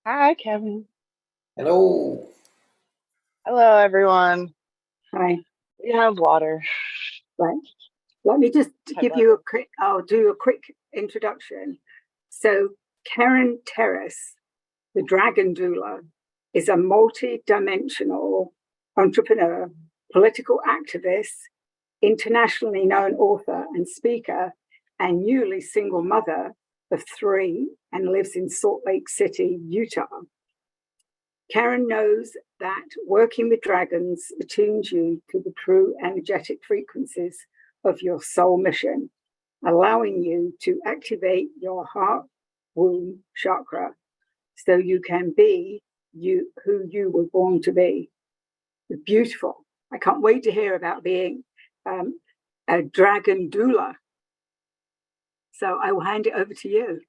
Hi, Kevin. Hello. Hello, everyone. Hi. We have water. Right. Let me just Hi, give you a Barbara. quick, I'll do a quick introduction. So, Caryn Terres, the Dragon Doula, is a multi-dimensional entrepreneur, political activist, internationally known author and speaker, and newly single mother of three and lives in Salt Lake City, Utah. Caryn knows that working with dragons attunes you to the true energetic frequencies of your soul mission, allowing you to activate your heart womb chakra so you can be you who you were born to be. Beautiful. I can't wait to hear about being a dragon doula. So I will hand it over to you.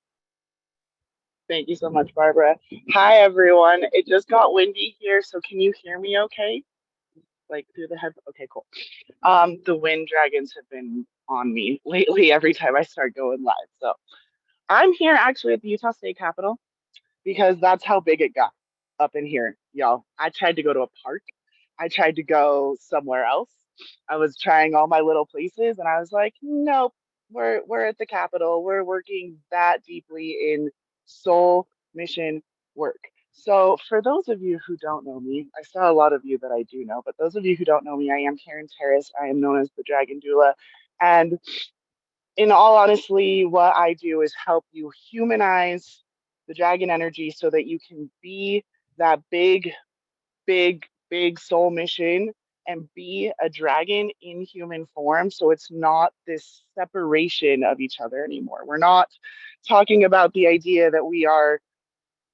Thank you so much, Barbara. Hi, everyone. It just got windy here, so can you hear me okay? Like through the head? Okay, cool. The wind dragons have been on me lately every time I start going live. So I'm here actually at the Utah State Capitol because that's how big it got up in here, y'all. I tried to go to a park. I tried to go somewhere else. I was trying all my little places and I was like, nope, we're at the Capitol. We're working that deeply in soul mission work. So for those of you who don't know me, I saw a lot of you that I do know, but those of you who don't know me, I am Caryn Terres. I am known as the Dragon Doula. And in all honesty, what I do is help you humanize the dragon energy so that you can be that big soul mission and be a dragon in human form. So it's not this separation of each other anymore. We're not talking about the idea that we are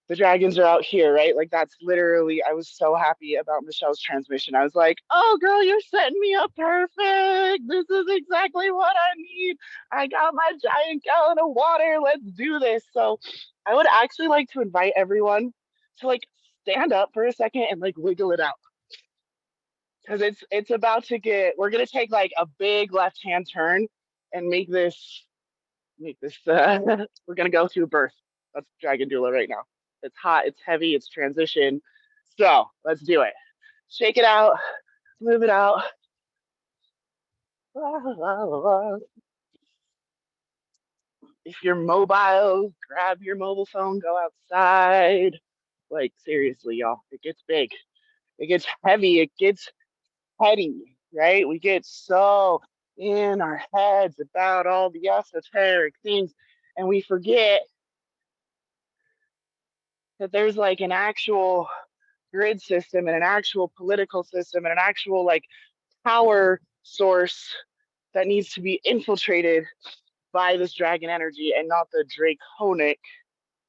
the dragons are out here, right? Like that's literally, I was so happy about Michelle's transmission. I was like, oh, girl, you're setting me up perfect. This is exactly what I need. I got my giant gallon of water. Let's do this. So I would actually like to invite everyone to like stand up for a second and like wiggle it out because it's about to get, we're going to take like a big left hand turn and make this we're gonna go through birth. That's Dragon Doula right now. It's hot, it's heavy, it's transition. So let's do it. Shake it out, move it out. If you're mobile, grab your mobile phone, go outside. Like seriously, y'all, it gets big, it gets heavy, it gets heady, right? We get so in our heads about all the esoteric things, and we forget that there's like an actual grid system and an actual political system and an actual like power source that needs to be infiltrated by this dragon energy and not the draconic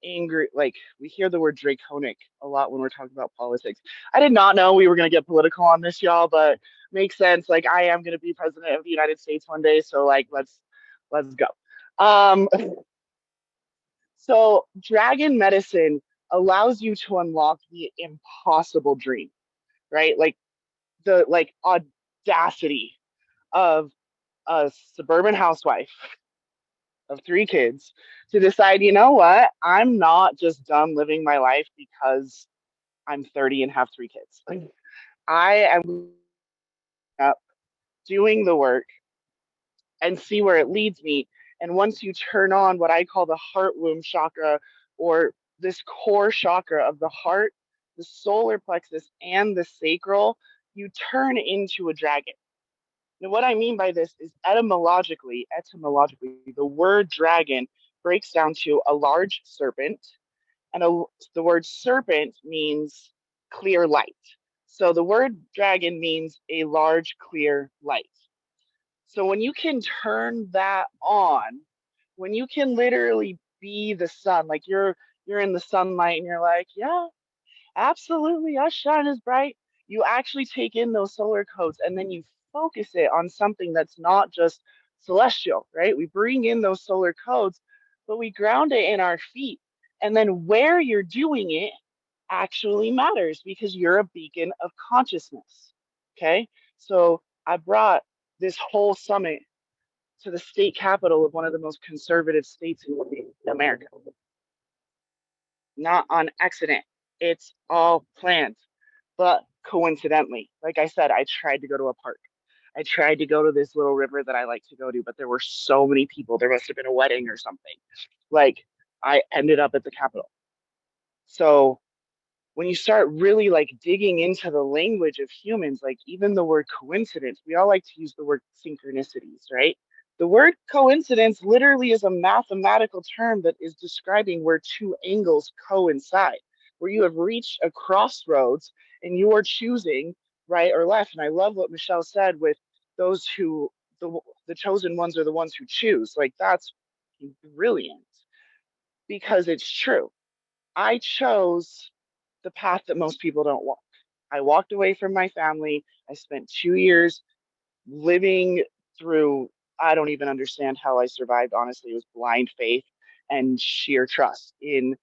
angry, like we hear the word draconic a lot when we're talking about politics. I did not know we were going to get political on this, y'all, but makes sense. Like I am going to be president of the United States one day, so like let's go. um so dragon medicine allows you to unlock the impossible dream, right? Like the like audacity of a suburban housewife of three kids to decide, you know what, I'm not just done living my life because I'm 30 and have three kids. Like, I am up doing the work and see where it leads me. And once you turn on what I call the heart womb chakra, or this core chakra of the heart, the solar plexus, and the sacral, you turn into a dragon. Now, what I mean by this is etymologically, the word dragon breaks down to a large serpent, and the word serpent means clear light. So the word dragon means a large, clear light. So when you can turn that on, when you can literally be the sun, like you're in the sunlight and you're like, yeah, absolutely, I shine as bright. You actually take in those solar codes and then you focus it on something that's not just celestial, right? We bring in those solar codes, but we ground it in our feet. And then where you're doing it actually matters because you're a beacon of consciousness. Okay. So I brought this whole summit to the state capital of one of the most conservative states in America. not on accident. It's all planned. But coincidentally, like I said, I tried to go to a park. I tried to go to this little river that I like to go to, but there were so many people. There must have been a wedding or something. Like, I ended up at the Capitol. So when you start really like digging into the language of humans, like even the word coincidence, we all like to use the word synchronicities, right? The word coincidence literally is a mathematical term that is describing where two angles coincide, where you have reached a crossroads and you are choosing right or left. And I love what Michelle said with those who the chosen ones are the ones who choose. Like that's brilliant because it's true. I chose the path that most people don't walk. I walked away from my family. I spent 2 years living through, I don't even understand how I survived. Honestly, it was blind faith and sheer trust in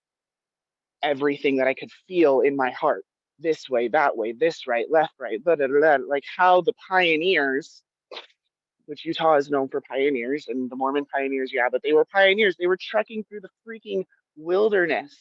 everything that I could feel in my heart. This way, that way, this right, left, right, blah, blah, blah, like how the pioneers, which Utah is known for pioneers and the Mormon pioneers, yeah, but they were pioneers. They were trekking through the freaking wilderness,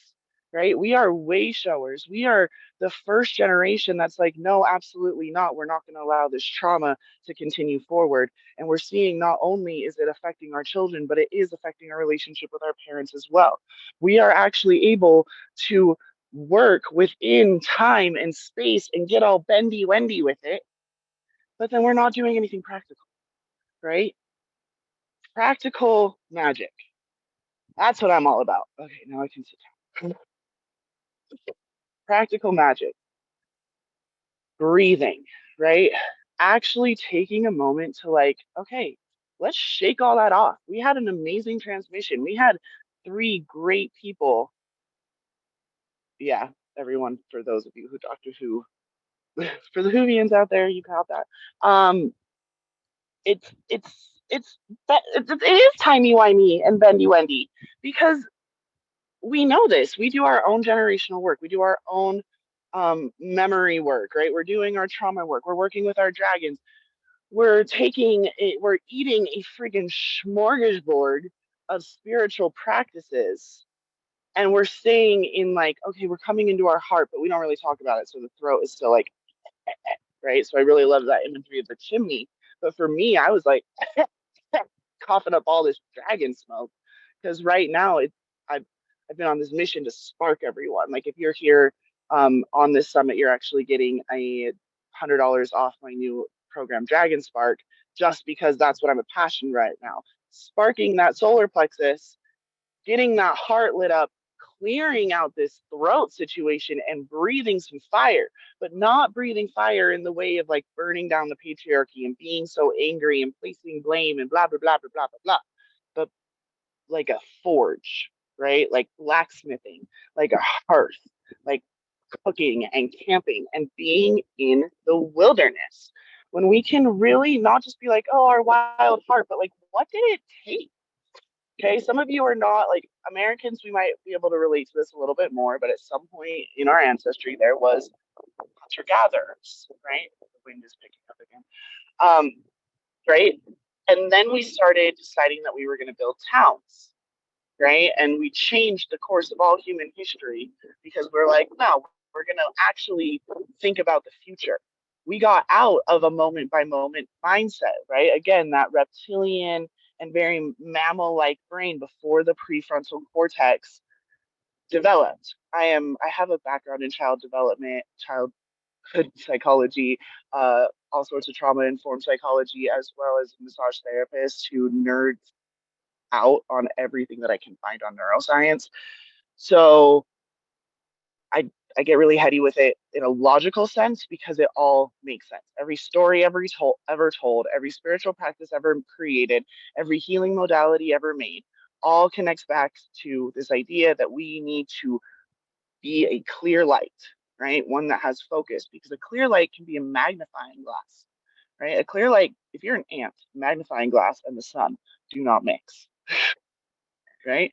right? We are way showers. We are the first generation that's like, no, absolutely not. We're not going to allow this trauma to continue forward. And we're seeing not only is it affecting our children, but it is affecting our relationship with our parents as well. We are actually able to work within time and space and get all bendy wendy with it, but then we're not doing anything practical, right? Practical magic. That's what I'm all about. Okay, now I can sit down. Practical magic. Breathing, right? Actually taking a moment to like, okay, let's shake all that off. We had an amazing transmission. We had three great people. Yeah, everyone, for those of you who Doctor Who, for the Whovians out there, you caught that. It is timey wimey and bendy wendy because we know this. We do our own generational work. We do our own memory work, right? We're doing our trauma work. We're working with our dragons. We're eating a friggin' smorgasbord of spiritual practices. And we're staying in like, okay, we're coming into our heart, but we don't really talk about it. So the throat is still like, right? So I really love that imagery of the chimney. But for me, I was like coughing up all this dragon smoke because right now I've I've been on this mission to spark everyone. Like if you're here on this summit, you're actually getting $100 off my new program, Dragon Spark, just because that's what I'm a passion right now. Sparking that solar plexus, getting that heart lit up, clearing out this throat situation and breathing some fire, but not breathing fire in the way of like burning down the patriarchy and being so angry and placing blame and blah, blah, blah, blah, blah, blah, blah. But like a forge, right? Like blacksmithing, like a hearth, like cooking and camping and being in the wilderness. When we can really not just be like, oh, our wild heart, but like, what did it take? Okay, some of you are not like Americans, we might be able to relate to this a little bit more, but at some point in our ancestry, there was hunter gatherers, right? The wind is picking up again. Right? And then we started deciding that we were going to build towns, right? And we changed the course of all human history because we're like, no, we're going to actually think about the future. We got out of a moment by moment mindset, right? Again, that reptilian and very mammal like brain before the prefrontal cortex developed. I have a background in child development, childhood psychology, all sorts of trauma informed psychology, as well as a massage therapist who nerds out on everything that I can find on neuroscience. So I I get really heady with it in a logical sense because it all makes sense. Every story ever told, every spiritual practice ever created, every healing modality ever made, all connects back to this idea that we need to be a clear light, right? One that has focus because a clear light can be a magnifying glass, right? A clear light, if you're an ant, magnifying glass and the sun do not mix, right?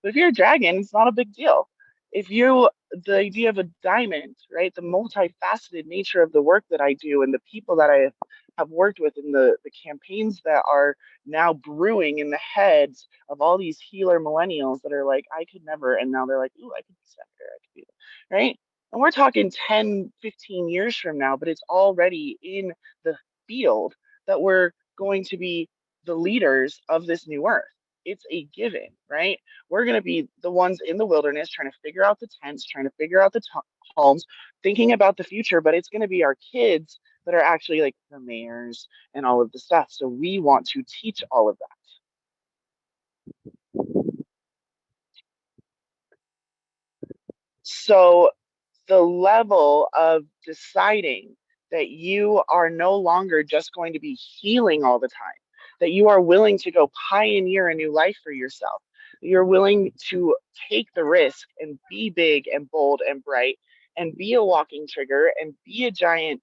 But if you're a dragon, it's not a big deal. If you, the idea of a diamond, right? The multifaceted nature of the work that I do and the people that I have have worked with in the campaigns that are now brewing in the heads of all these healer millennials that are like, I could never. And now they're like, ooh, I could be senator. I could be, right? And we're talking 10, 15 years from now, but it's already in the field that we're going to be the leaders of this new earth. It's a given, right? We're going to be the ones in the wilderness trying to figure out the tents, trying to figure out the homes, thinking about the future, but it's going to be our kids that are actually like the mayors and all of the stuff. So we want to teach all of that. So the level of deciding that you are no longer just going to be healing all the time, that you are willing to go pioneer a new life for yourself, you're willing to take the risk and be big and bold and bright and be a walking trigger and be a giant,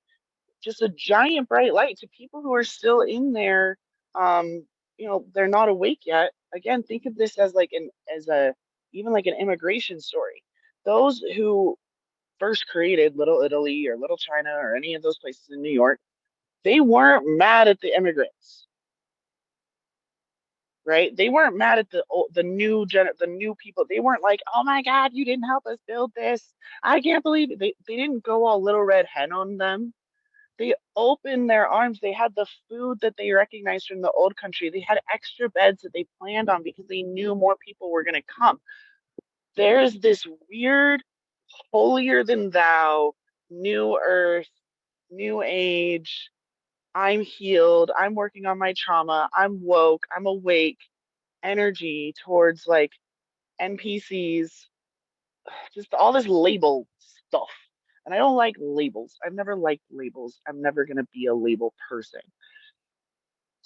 just a giant bright light to people who are still in there. um they're not awake yet. Again, think of this as like an as a even like an immigration story. Those who first created Little Italy or Little China or any of those places in New York, they weren't mad at the immigrants, right? They weren't mad at the new people. They weren't like, "Oh my God, you didn't help us build this. I can't believe it." They didn't go all little red hen on them. They opened their arms. They had the food that they recognized from the old country. They had extra beds that they planned on because they knew more people were going to come. There's this weird holier than thou, new earth, new age. I'm healed. I'm working on my trauma. I'm woke. I'm awake energy towards like NPCs, just all this label stuff. And I don't like labels. I've never liked labels. I'm never going to be a label person.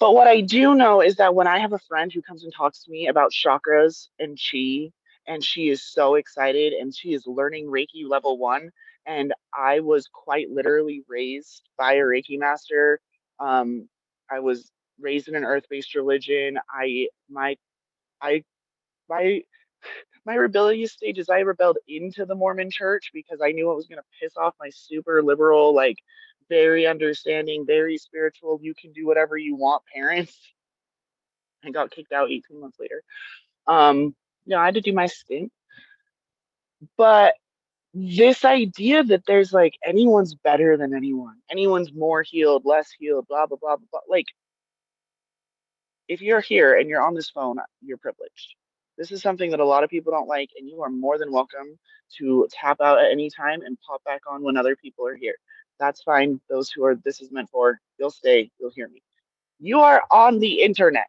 But what I do know is that when I have a friend who comes and talks to me about chakras and chi, and she is so excited and she is learning Reiki level one, and I was quite literally raised by a Reiki master. I was raised in an earth-based religion. I my my rebellious stage is I rebelled into the Mormon church because I knew it was going to piss off my super liberal, like very understanding, very spiritual, you can do whatever you want parents. I got kicked out 18 months later. I had to do my stint. But this idea that there's like anyone's better than anyone, anyone's more healed, less healed, blah, blah, blah, blah, blah. Like, if you're here and you're on this phone, you're privileged. This is something that a lot of people don't like, and you are more than welcome to tap out at any time and pop back on when other people are here. That's fine. Those who are this is meant for, you'll stay, you'll hear me. You are on the internet.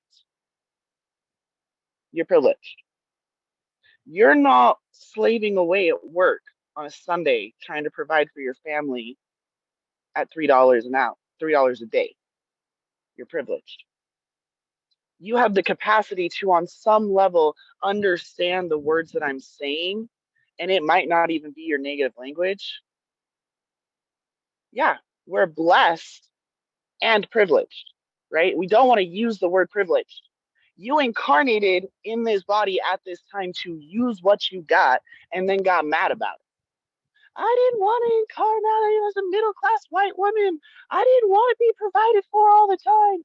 You're privileged. You're not slaving away at work on a Sunday trying to provide for your family at $3 an hour, $3 a day. You're privileged. You have the capacity to, on some level, understand the words that I'm saying, and it might not even be your native language. Yeah, we're blessed and privileged, right? We don't want to use the word privileged. You incarnated in this body at this time to use what you got and then got mad about it. I didn't want to incarnate as a middle class white woman. I didn't want to be provided for all the time.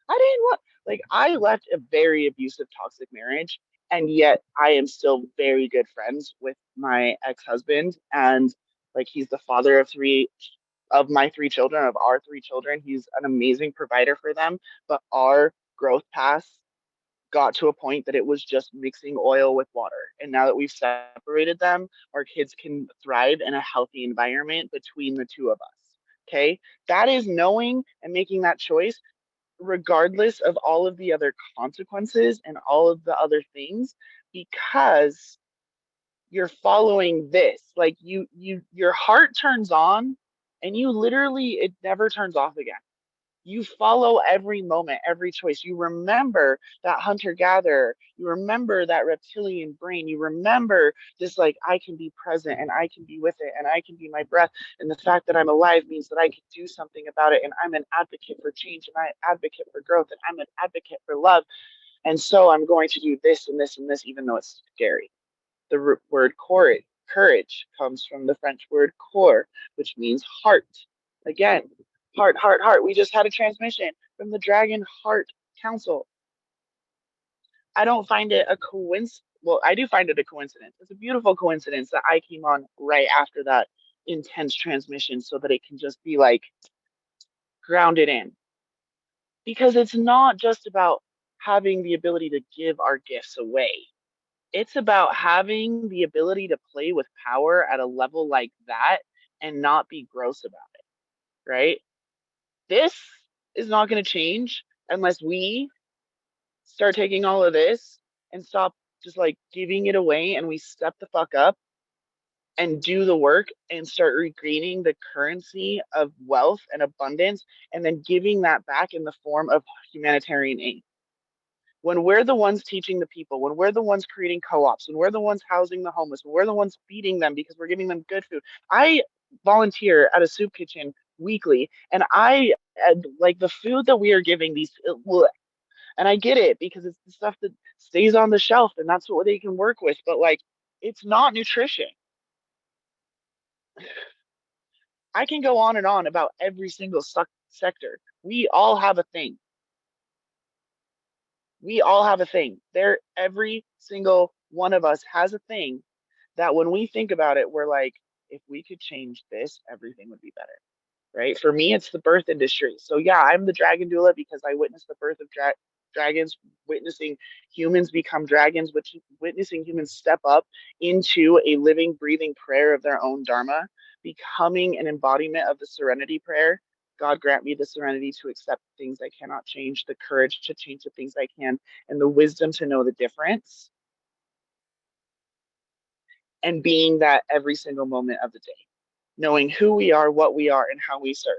I didn't want, like, I left a very abusive, toxic marriage, and yet I am still very good friends with my ex-husband. And like, he's the father of three of my three children, of our three children. He's an amazing provider for them. But our growth paths got to a point that it was just mixing oil with water. And now that we've separated them, our kids can thrive in a healthy environment between the two of us. Okay. That is knowing and making that choice regardless of all of the other consequences and all of the other things, because you're following this. Like your heart turns on and you literally, it never turns off again. You follow every moment, every choice. You remember that hunter gatherer. You remember that reptilian brain. You remember this, like, I can be present and I can be with it and I can be my breath. And the fact that I'm alive means that I can do something about it. And I'm an advocate for change and I advocate for growth and I'm an advocate for love. And so I'm going to do this and this and this, even though it's scary. The word courage comes from the French word corps, which means heart. Again, Heart, heart, heart. We just had a transmission from the Dragon Heart Council. I don't find it a coincidence. Well, I do find it a coincidence. It's a beautiful coincidence that I came on right after that intense transmission so that it can just be like grounded in. Because it's not just about having the ability to give our gifts away. It's about having the ability to play with power at a level like that and not be gross about it, right? This is not going to change unless we start taking all of this and stop just like giving it away and we step the fuck up and do the work and start regaining the currency of wealth and abundance and then giving that back in the form of humanitarian aid. When we're the ones teaching the people, when we're the ones creating co-ops, when we're the ones housing the homeless, when we're the ones feeding them because we're giving them good food. I volunteer at a soup kitchen weekly and I like the food that we are giving these, and I get it because it's the stuff that stays on the shelf and that's what they can work with, but like it's not nutrition. I can go on and on about every single sector. We all have a thing. We all have a thing. There, every single one of us has a thing that when we think about it, we're like, if we could change this, everything would be better. Right? For me, it's the birth industry. So yeah, I'm the dragon doula because I witnessed the birth of dragons, witnessing humans become dragons, which witnessing humans step up into a living, breathing prayer of their own dharma, becoming an embodiment of the serenity prayer. God grant me the serenity to accept things I cannot change, the courage to change the things I can, and the wisdom to know the difference, and being that every single moment of the day, knowing who we are, what we are, and how we serve,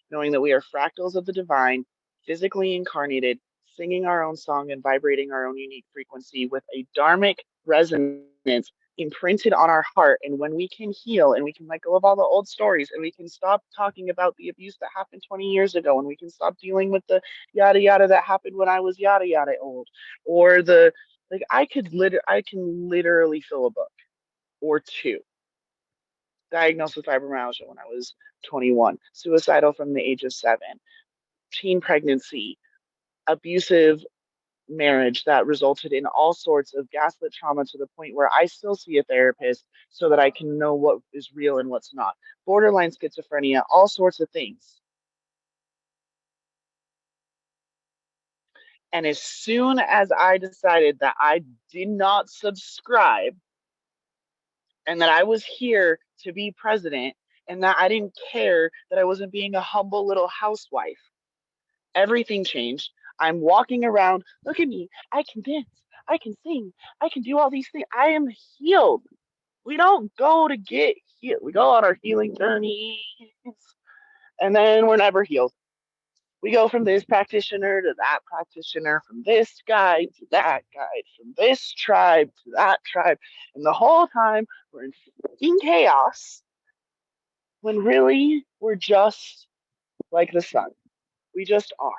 knowing that we are fractals of the divine, physically incarnated, singing our own song and vibrating our own unique frequency with a dharmic resonance imprinted on our heart. And when we can heal and we can let go of all the old stories and we can stop talking about the abuse that happened 20 years ago and we can stop dealing with the yada yada that happened when I was yada yada old, or the like I can literally fill a book or two. Diagnosed with fibromyalgia when I was 21, suicidal from the age of 7, teen pregnancy, abusive marriage that resulted in all sorts of gaslit trauma to the point where I still see a therapist so that I can know what is real and what's not. Borderline schizophrenia, all sorts of things. And as soon as I decided that I did not subscribe and that I was here to be president and that I didn't care that I wasn't being a humble little housewife, everything changed. I'm walking around. Look at me. I can dance. I can sing. I can do all these things. I am healed. We don't go to get healed. We go on our healing journeys and then we're never healed. We go from this practitioner to that practitioner, from this guide to that guide, from this tribe to that tribe. And the whole time we're in chaos when really we're just like the sun. We just are.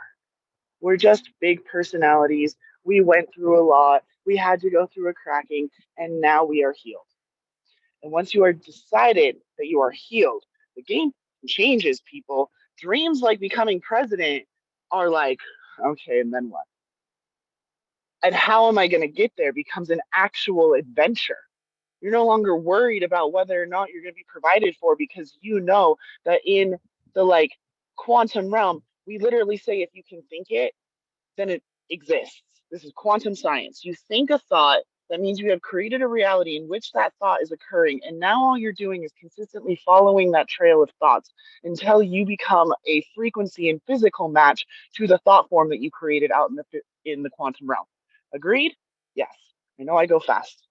We're just big personalities. We went through a lot. We had to go through a cracking, and now we are healed. And once you are decided that you are healed, the game changes, people. Dreams like becoming president are like, okay, and then what? And how am I going to get there becomes an actual adventure. You're no longer worried about whether or not you're going to be provided for because you know that in the like quantum realm, we literally say if you can think it, then it exists. This is quantum science. You think a thought, that means you have created a reality in which that thought is occurring. And now all you're doing is consistently following that trail of thoughts until you become a frequency and physical match to the thought form that you created out in the quantum realm. Agreed? Yes. I know I go fast.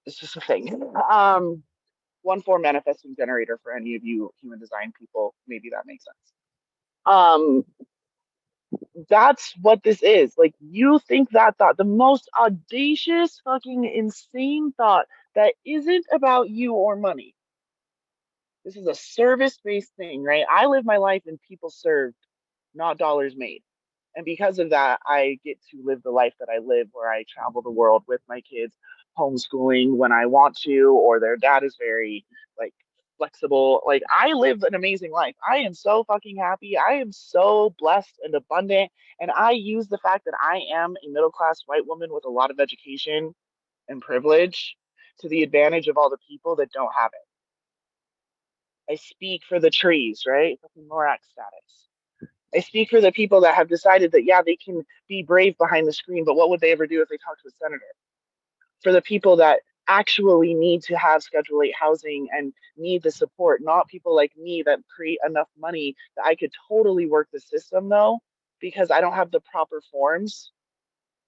It's just a thing. 1-4 manifesting generator for any of you human design people. Maybe that makes sense. Um, that's what this is. Like, you think that thought, the most audacious, fucking insane thought that isn't about you or money. This is a service based thing, right? I live my life in people served, not dollars made. And because of that, I get to live the life that I live where I travel the world with my kids, homeschooling when I want to, or their dad is very like flexible. Like, I live an amazing life. I am so fucking happy. I am so blessed and abundant. And I use the fact that I am a middle class white woman with a lot of education and privilege to the advantage of all the people that don't have it. I speak for the trees, right? Fucking Lorax status. I speak for the people that have decided that, yeah, they can be brave behind the screen, but what would they ever do if they talked to a senator? For the people that actually need to have Schedule 8 housing and need the support, not people like me that create enough money that I could totally work the system, though, because I don't have the proper forms,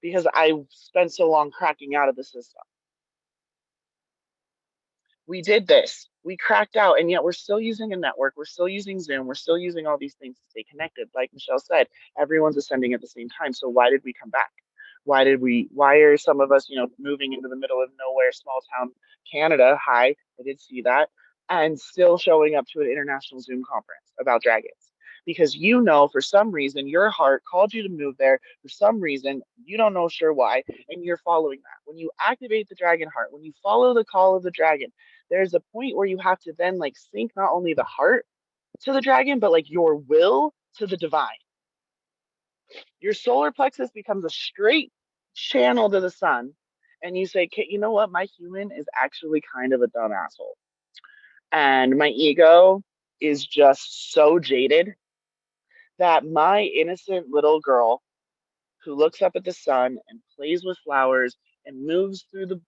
because I spent so long cracking out of the system. We did this. We cracked out, and yet we're still using a network. We're still using Zoom. We're still using all these things to stay connected. Like Michelle said, everyone's ascending at the same time. So why did we come back? Why are some of us, moving into the middle of nowhere, small town Canada? Hi, I did see that. And still showing up to an international Zoom conference about dragons. Because for some reason, your heart called you to move there. For some reason, you don't know sure why, and you're following that. When you activate the dragon heart, when you follow the call of the dragon, there's a point where you have to then like sync not only the heart to the dragon, but like your will to the divine. Your solar plexus becomes a straight channel to the sun. And you say, you know what? My human is actually kind of a dumb asshole. And my ego is just so jaded that my innocent little girl who looks up at the sun and plays with flowers and moves through the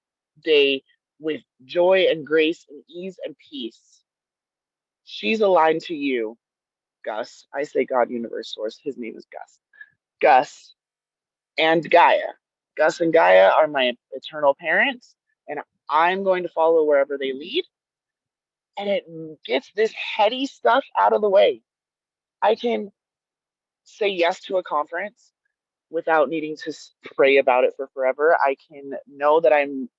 day with joy and grace and ease and peace, she's aligned to you, Gus. I say God, universe, source. His name is Gus. Gus and Gaia. Gus and Gaia are my eternal parents, and I'm going to follow wherever they lead. And it gets this heady stuff out of the way. I can say yes to a conference without needing to pray about it for forever. I can know that I am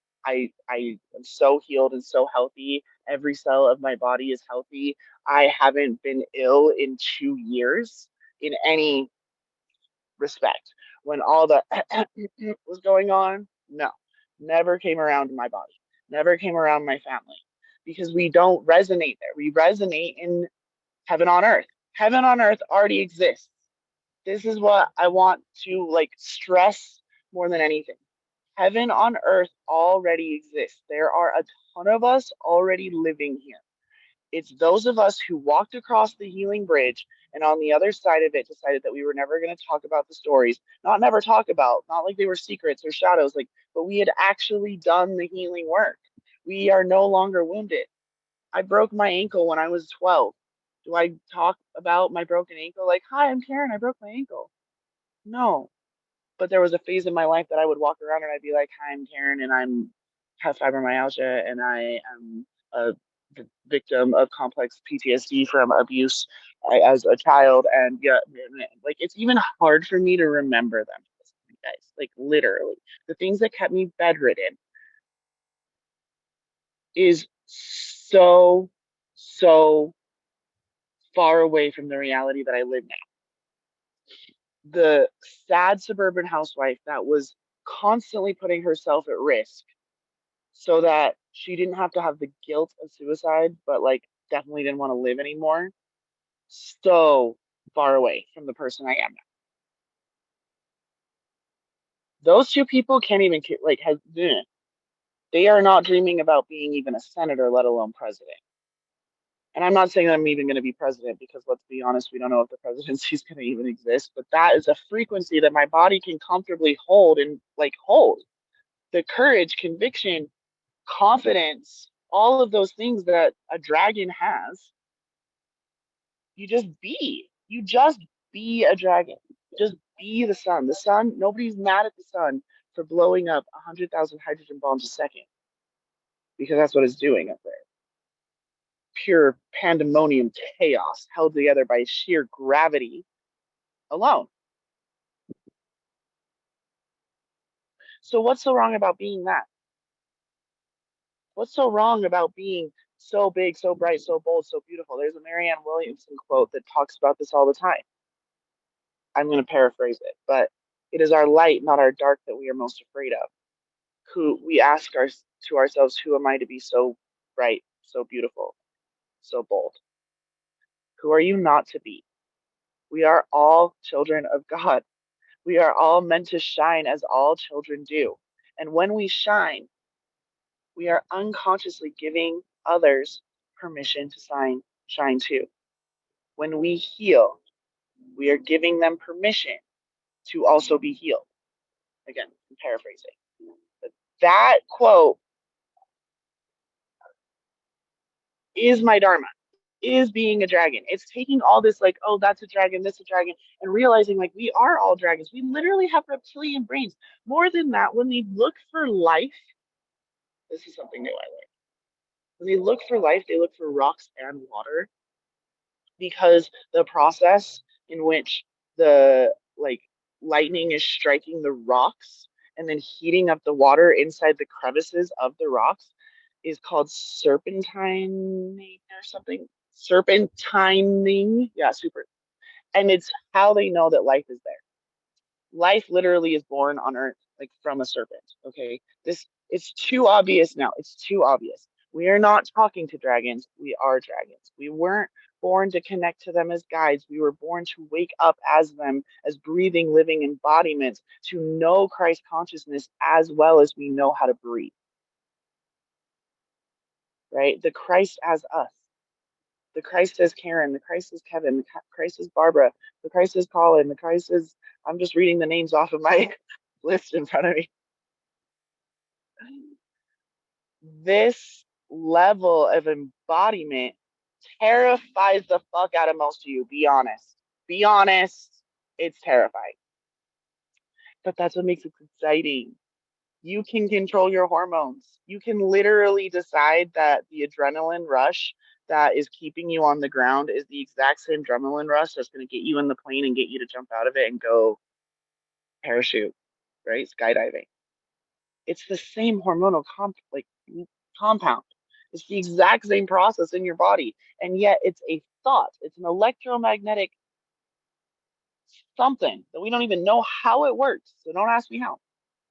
so healed and so healthy. Every cell of my body is healthy. I haven't been ill in 2 years in any respect. When all the was going on, no, never came around my body, never came around my family, because we don't resonate there. We resonate in heaven on earth. Heaven on earth already exists. This is what I want to like stress more than anything. Heaven on earth already exists. There are a ton of us already living here. It's those of us who walked across the healing bridge and on the other side of it decided that we were never going to talk about the stories. Not never talk about, not like they were secrets or shadows, like, but we had actually done the healing work. We are no longer wounded. I broke my ankle when I was 12. Do I talk about my broken ankle like, hi, I'm Caryn, I broke my ankle? No. But there was a phase in my life that I would walk around and I'd be like, hi, I'm Caryn, and I'm have fibromyalgia, and I am a victim of complex PTSD from abuse as a child. And yeah, like, it's even hard for me to remember them, guys. Like, literally, the things that kept me bedridden is so far away from the reality that I live now. The sad suburban housewife that was constantly putting herself at risk so that she didn't have to have the guilt of suicide, but like definitely didn't want to live anymore. So far away from the person I am now. Those two people can't even like have. They are not dreaming about being even a senator, let alone president. And I'm not saying that I'm even going to be president, because let's be honest, we don't know if the presidency is going to even exist. But that is a frequency that my body can comfortably hold and like hold. The courage, conviction, confidence, all of those things that a dragon has. You just be a dragon. Just be the sun. The sun, nobody's mad at the sun for blowing up 100,000 hydrogen bombs a second, because that's what it's doing up there. Pure pandemonium chaos held together by sheer gravity alone. So what's so wrong about being that? What's so wrong about being so big, so bright, so bold, so beautiful? There's a Marianne Williamson quote that talks about this all the time. I'm going to paraphrase it, but it is our light, not our dark, that we are most afraid of. Who we ask to ourselves, who am I to be so bright, so beautiful? so bold? Who are you not to be? We are all children of God. We are all meant to shine as all children do. And when we shine, we are unconsciously giving others permission to shine too. When we heal, we are giving them permission to also be healed. Again, I'm paraphrasing. But that quote is my dharma, is being a dragon. It's taking all this, like, oh, that's a dragon, this is a dragon, and realizing, like, we are all dragons. We literally have reptilian brains. More than that, when we look for life, this is something new I learned. When they look for life, they look for rocks and water, because the process in which the, like, lightning is striking the rocks and then heating up the water inside the crevices of the rocks is called serpentining or something. Serpentining. Yeah, super. And it's how they know that life is there. Life literally is born on earth, like from a serpent. Okay. This, it's too obvious now. It's too obvious. We are not talking to dragons. We are dragons. We weren't born to connect to them as guides. We were born to wake up as them, as breathing, living embodiments, to know Christ consciousness as well as we know how to breathe. Right? The Christ as us. The Christ is Caryn, the Christ is Kevin, the Christ is Barbara, the Christ is Colin, the Christ is, I'm just reading the names off of my list in front of me. This level of embodiment terrifies the fuck out of most of you. Be honest. Be honest. It's terrifying. But that's what makes it exciting. You can control your hormones. You can literally decide that the adrenaline rush that is keeping you on the ground is the exact same adrenaline rush that's going to get you in the plane and get you to jump out of it and go parachute, right? Skydiving. It's the same hormonal compound. It's the exact same process in your body, and yet it's a thought. It's an electromagnetic something that we don't even know how it works. So don't ask me how.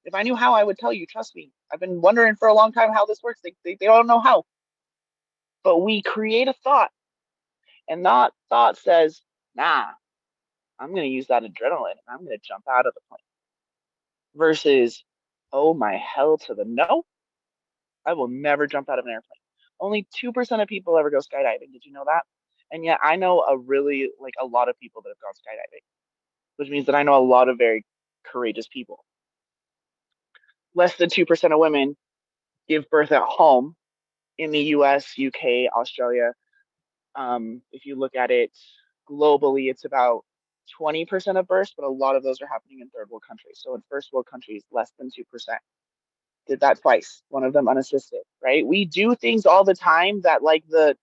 If I knew how, I would tell you. Trust me. I've been wondering for a long time how this works. They don't know how. But we create a thought, and that thought says, nah, I'm going to use that adrenaline and I'm going to jump out of the plane. Versus, oh my hell to the no, I will never jump out of an airplane. Only 2% of people ever go skydiving. Did you know that? And yet I know a lot of people that have gone skydiving, which means that I know a lot of very courageous people. Less than 2% of women give birth at home in the US, UK, Australia. If you look at it globally, it's about 20% of births, but a lot of those are happening in third world countries. So in first world countries, less than 2%. Did that twice, one of them unassisted, right? We do things all the time that, like, the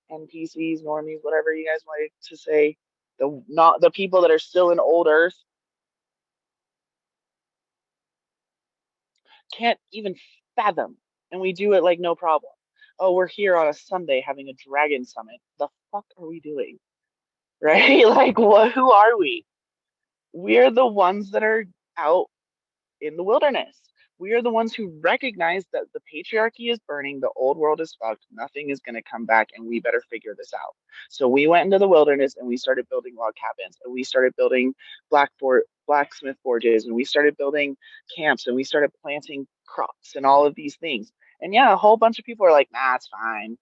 NPCs, normies, whatever you guys like to say, the not the people that are still in old Earth can't even fathom, and we do it like no problem. Oh, we're here on a Sunday having a dragon summit. The fuck are we doing? Right? Like, what? Who are we? We're the ones that are out in the wilderness. We are the ones who recognize that the patriarchy is burning, the old world is fucked, nothing is going to come back, and we better figure this out. So we went into the wilderness and we started building log cabins, and we started building blacksmith forges, and we started building camps, and we started planting crops and all of these things. And yeah, a whole bunch of people are like, nah, it's fine.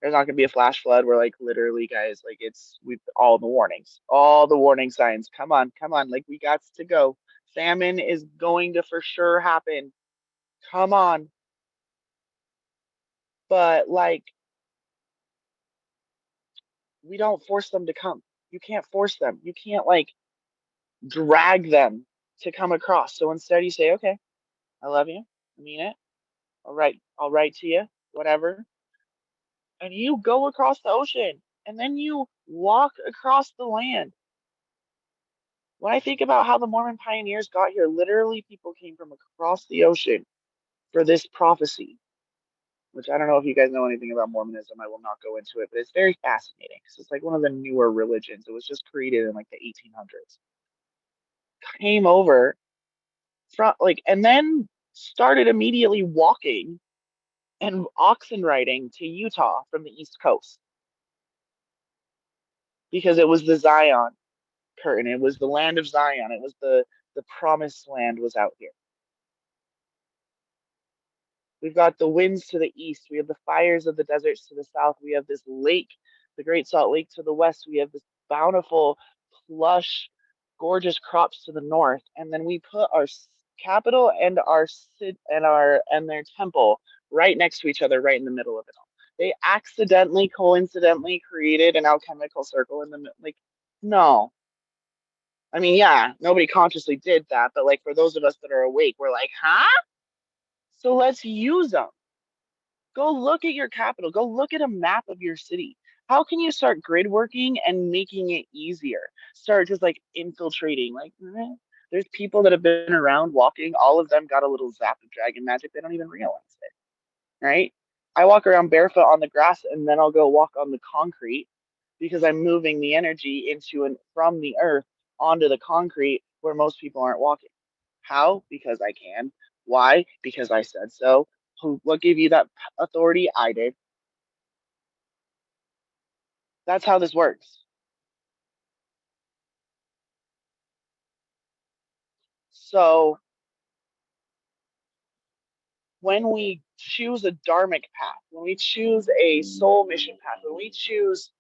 There's not going to be a flash flood. We're like, literally, guys, like, we've all the warnings, all the warning signs. Come on, come on. Like, we got to go. Famine is going to for sure happen. Come on. But, like, we don't force them to come. You can't force them. You can't, like, drag them to come across. So instead you say, okay, I love you. I mean it. I'll write to you, whatever. And you go across the ocean, and then you walk across the land. When I think about how the Mormon pioneers got here, literally people came from across the ocean for this prophecy, which I don't know if you guys know anything about Mormonism. I will not go into it, but it's very fascinating because it's like one of the newer religions. It was just created in like the 1800s. Came over from, like, and then started immediately walking and oxen riding to Utah from the East Coast because it was the Zion curtain. It was the land of Zion. It was the promised land was out here. We've got the winds to the east. We have the fires of the deserts to the south. We have this lake, the Great Salt Lake to the west. We have this bountiful, plush, gorgeous crops to the north. And then we put our capital and and their temple right next to each other, right in the middle of it all. They accidentally, coincidentally created an alchemical circle in the like. No, I mean, yeah, nobody consciously did that, but like for those of us that are awake, we're like, huh? So let's use them. Go look at your capital. Go look at a map of your city. How can you start grid working and making it easier? Start just like infiltrating. Like, there's people that have been around walking. All of them got a little zap of dragon magic. They don't even realize it, right? I walk around barefoot on the grass and then I'll go walk on the concrete because I'm moving the energy into and from the earth onto the concrete where most people aren't walking. How? Because I can. Why? Because I said so. What gave you that authority? I did. That's how this works. So when we choose a dharmic path, when we choose a soul mission path, when we choose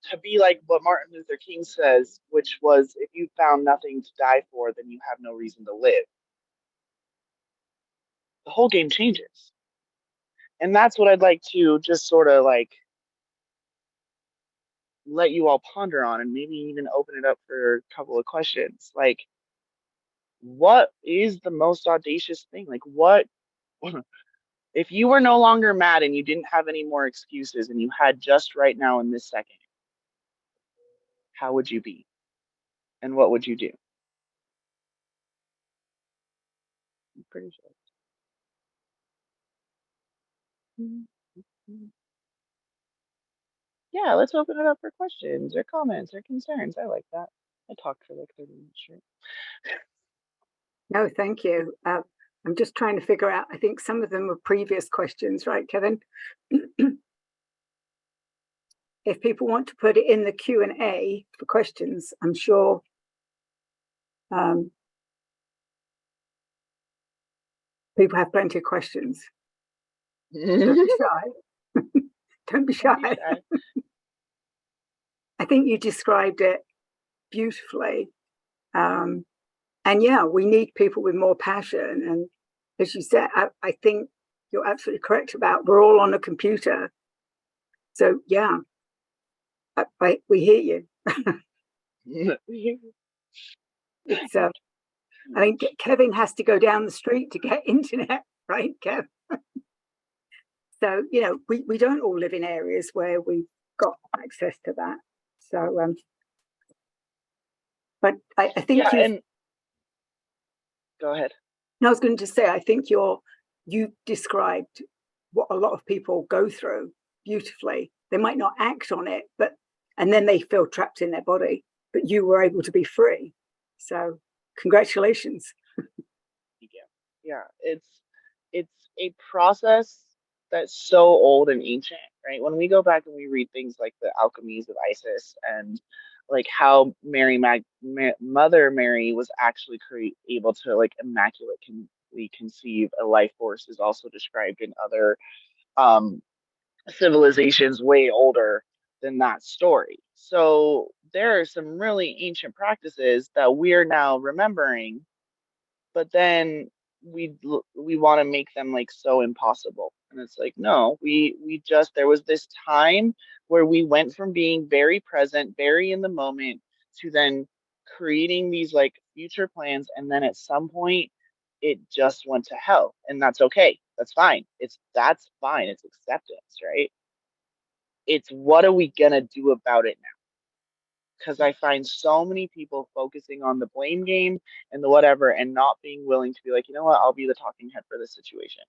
to be like what Martin Luther King says, which was if you found nothing to die for, then you have no reason to live. The whole game changes. And that's what I'd like to just sort of like let you all ponder on and maybe even open it up for a couple of questions. Like, what is the most audacious thing? Like, what if you were no longer mad and you didn't have any more excuses and you had just right now in this second, how would you be? And what would you do? I'm pretty sure. Yeah, let's open it up for questions or comments or concerns. I like that. I talked for like 30 minutes straight. No, thank you. I'm just trying to figure out, I think some of them were previous questions, right, Kevin? If people want to put it in the Q&A for questions, I'm sure people have plenty of questions. Don't be shy. Don't be shy. Don't be shy. I think you described it beautifully. And yeah, we need people with more passion. And as you said, I think you're absolutely correct about we're all on a computer. So yeah, we hear you. It's I think Kevin has to go down the street to get internet, right, Kev? So, you know, we don't all live in areas where we've got access to that. So, but I think yeah, and go ahead. No, I was going to say, I think you described what a lot of people go through beautifully. They might not act on it, and then they feel trapped in their body, but you were able to be free. So congratulations. Yeah, it's a process that's so old and ancient, right? When we go back and we read things like the alchemies of Isis and like how Mother Mary was actually able to like immaculately conceive a life force is also described in other um, civilizations way older than that story. So there are some really ancient practices that we're now remembering, but then we want to make them like so impossible. And it's like, no, we just there was this time where we went from being very present, very in the moment to then creating these like future plans, and then at some point it just went to hell, and that's okay. That's fine. It's acceptance, right? It's what are we gonna do about it now? Because I find so many people focusing on the blame game and the whatever and not being willing to be like, you know what, I'll be the talking head for this situation.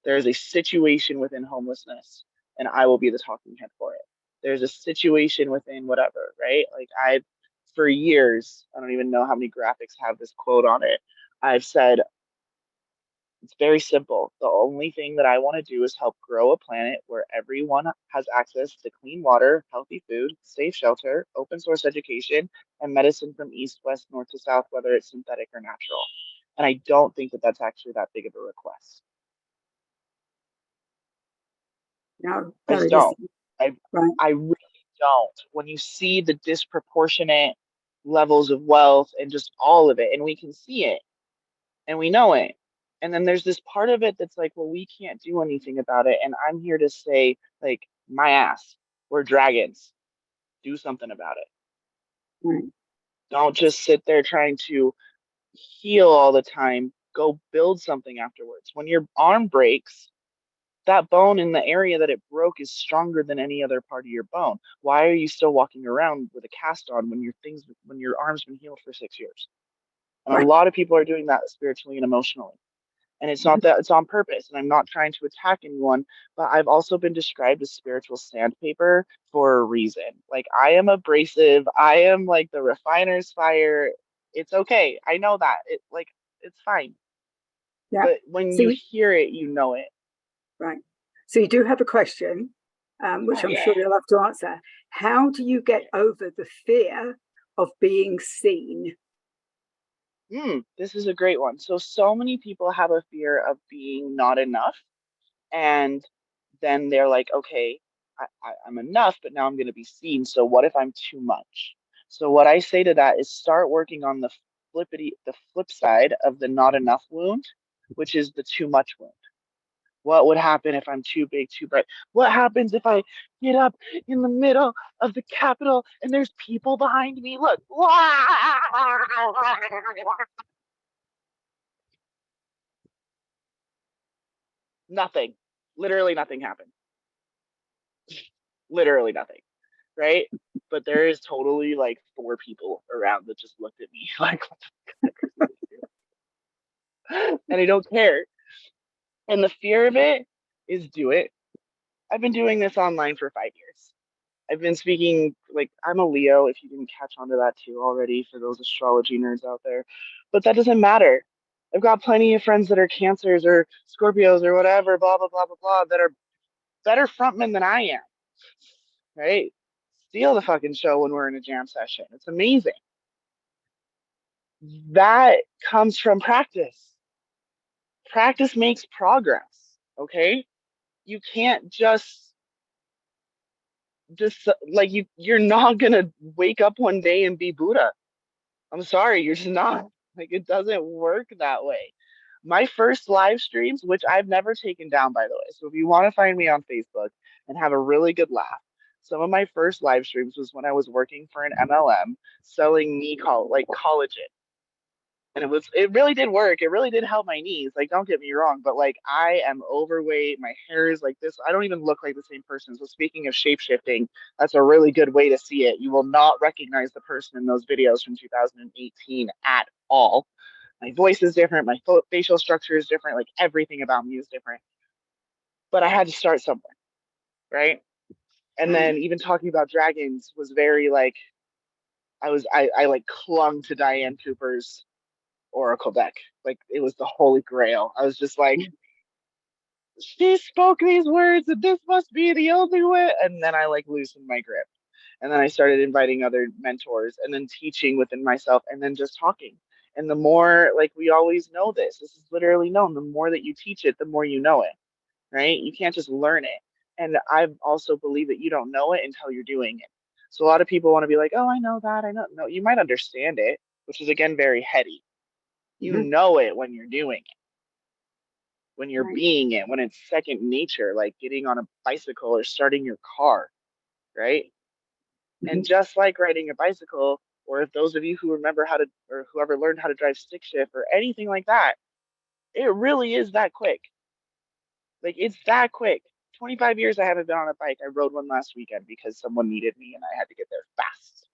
There is a situation within homelessness and I will be the talking head for it. There's a situation within whatever, right? Like for years, I don't even know how many graphics have this quote on it. I've said It's very simple. The only thing that I want to do is help grow a planet where everyone has access to clean water, healthy food, safe shelter, open source education, and medicine from east, west, north to south, whether it's synthetic or natural. And I don't think that that's actually that big of a request. No, I no, just it don't. isn't. I Right. I really don't. When you see the disproportionate levels of wealth and just all of it, and we can see it and we know it. And then there's this part of it that's like, well, we can't do anything about it. And I'm here to say, like, my ass, we're dragons. Do something about it. Right. Don't just sit there trying to heal all the time. Go build something afterwards. When your arm breaks, that bone in the area that it broke is stronger than any other part of your bone. Why are you still walking around with a cast on when your arm's been healed for 6 years? And a Right. lot of people are doing that spiritually and emotionally. And it's not that, it's on purpose. And I'm not trying to attack anyone, but I've also been described as spiritual sandpaper for a reason. Like, I am abrasive. I am like the refiner's fire. It's okay. I know that. It's fine. Yeah. But when So you hear it, you know it. right. So you do have a question, which Oh I'm yeah. sure you'll have to answer. How do you get over the fear of being seen? This is a great one. So many people have a fear of being not enough. And then they're like, okay, I'm enough, but now I'm going to be seen. So what if I'm too much? So what I say to that is start working on the flip side of the not enough wound, which is the too much wound. What would happen if I'm too big, too bright? What happens if I get up in the middle of the Capitol and there's people behind me? Look. Nothing. Literally nothing happened. Literally nothing. Right? But there is totally like four people around that just looked at me like, what the fuck? And I don't care. And the fear of it is do it. I've been doing this online for 5 years. I've been speaking, like, I'm a Leo, if you didn't catch on to that too already, for those astrology nerds out there. But that doesn't matter. I've got plenty of friends that are Cancers or Scorpios or whatever, blah, blah, blah, blah, blah, that are better frontmen than I am, right? Steal the fucking show when we're in a jam session. It's amazing. That comes from practice. Practice makes progress, okay? You can't just like you're not gonna wake up one day and be Buddha. I'm sorry, you're just not. Like, it doesn't work that way. My first live streams, which I've never taken down, by the way. So if you want to find me on Facebook and have a really good laugh, some of my first live streams was when I was working for an MLM selling like collagen. And it really did work. It really did help my knees. Like, don't get me wrong, but like, I am overweight. My hair is like this. I don't even look like the same person. So speaking of shape shifting, that's a really good way to see it. You will not recognize the person in those videos from 2018 at all. My voice is different. My facial structure is different. Like, everything about me is different. But I had to start somewhere, right? And Right. then even talking about dragons was very like I like clung to Diane Cooper's Oracle deck. Like, it was the holy grail. I was just like, she spoke these words and this must be the only way. And then I like loosened my grip. And then I started inviting other mentors and then teaching within myself and then just talking. And the more, like, we always know this is literally known. The more that you teach it, the more you know it, right? You can't just learn it. And I also believe that you don't know it until you're doing it. So a lot of people want to be like, oh, I know that. I know. No, you might understand it, which is again very heady. You Mm-hmm. know it when you're doing it, when you're Right. being it, when it's second nature, like getting on a bicycle or starting your car, right? And Mm-hmm. just like riding a bicycle, or if those of you who remember how to, or whoever learned how to drive stick shift or anything like that, it really is that quick. Like, it's that quick. 25 years I haven't been on a bike. I rode one last weekend because someone needed me and I had to get there fast.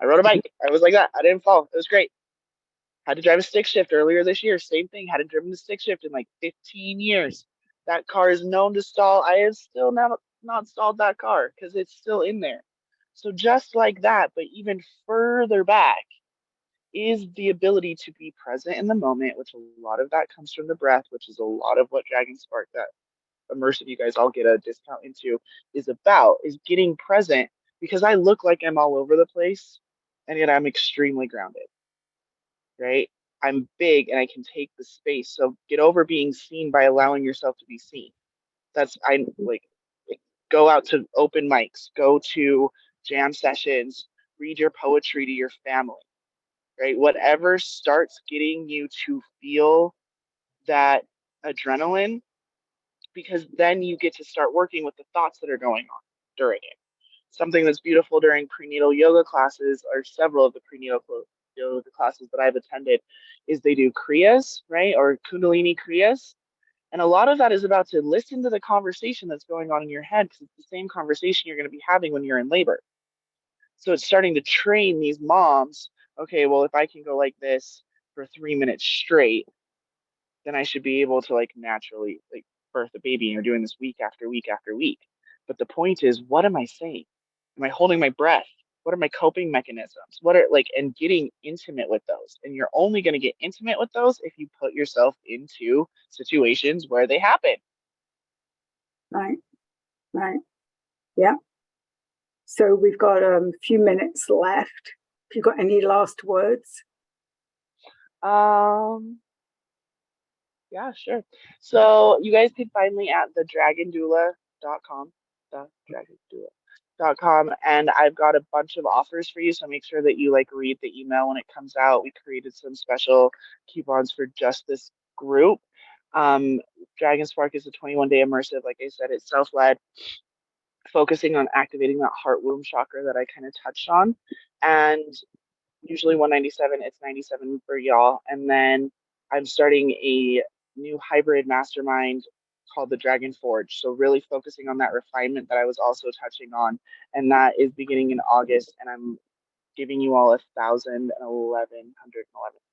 I rode a bike. I was like that. I didn't fall. It was great. Had to drive a stick shift earlier this year. Same thing. Hadn't driven the stick shift in like 15 years. That car is known to stall. I have still not stalled that car because it's still in there. So just like that, but even further back, is the ability to be present in the moment, which a lot of that comes from the breath, which is a lot of what Dragon Spark, that immersive you guys all get a discount into, is about, is getting present, because I look like I'm all over the place and yet I'm extremely grounded, right? I'm big and I can take the space. So get over being seen by allowing yourself to be seen. That's I like go out to open mics, go to jam sessions, read your poetry to your family, right? Whatever starts getting you to feel that adrenaline, because then you get to start working with the thoughts that are going on during it. Something that's beautiful during prenatal yoga classes, or several of the prenatal yoga classes that I've attended, is they do kriyas, right? Or kundalini kriyas. And a lot of that is about to listen to the conversation that's going on in your head, because it's the same conversation you're going to be having when you're in labor. So it's starting to train these moms. Okay, well, if I can go like this for 3 minutes straight, then I should be able to like naturally like birth a baby. And you're doing this week after week after week. But the point is, what am I saying? Am I holding my breath? What are my coping mechanisms? What are like, and getting intimate with those. And you're only going to get intimate with those if you put yourself into situations where they happen. Right, right. Yeah. So we've got a few minutes left. Have you got any last words? Yeah, sure. So you guys can find me at thedragondoula.com, thedragondoula.com, and I've got a bunch of offers for you. So make sure that you like read the email when it comes out. We created some special coupons for just this group. Dragon Spark is a 21-day immersive. Like I said, it's self-led, focusing on activating that heart womb chakra that I kind of touched on, and usually 197. It's 97 for y'all. And then I'm starting a new hybrid mastermind called the Dragon Forge. So really focusing on that refinement that I was also touching on. And that is beginning in August. And I'm giving you all $1,111.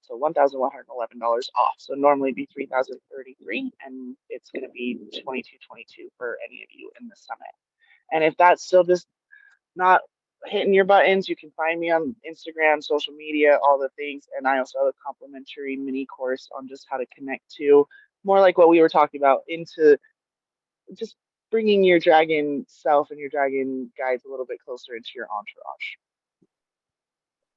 So $1,111 off. So normally it'd be $3,033, and it's going to be $2,222 for any of you in the summit. And if that's still just not hitting your buttons, you can find me on Instagram, social media, all the things. And I also have a complimentary mini course on just how to connect to more like what we were talking about, into just bringing your dragon self and your dragon guides a little bit closer into your entourage.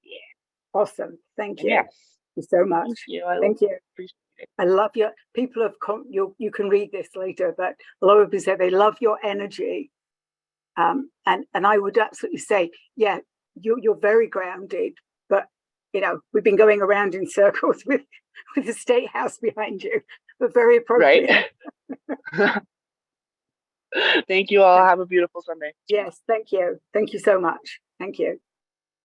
Yeah. Awesome. Thank you. Yes. Thank you so much. Thank you. Thank you. Appreciate it. I love your people have you can read this later, but a lot of people say they love your energy. And I would absolutely say, yeah, you're very grounded, but you know, we've been going around in circles with the state house behind you, but very appropriate. Right. Thank you all. Have a beautiful Sunday. Yes, thank you. Thank you so much. Thank you.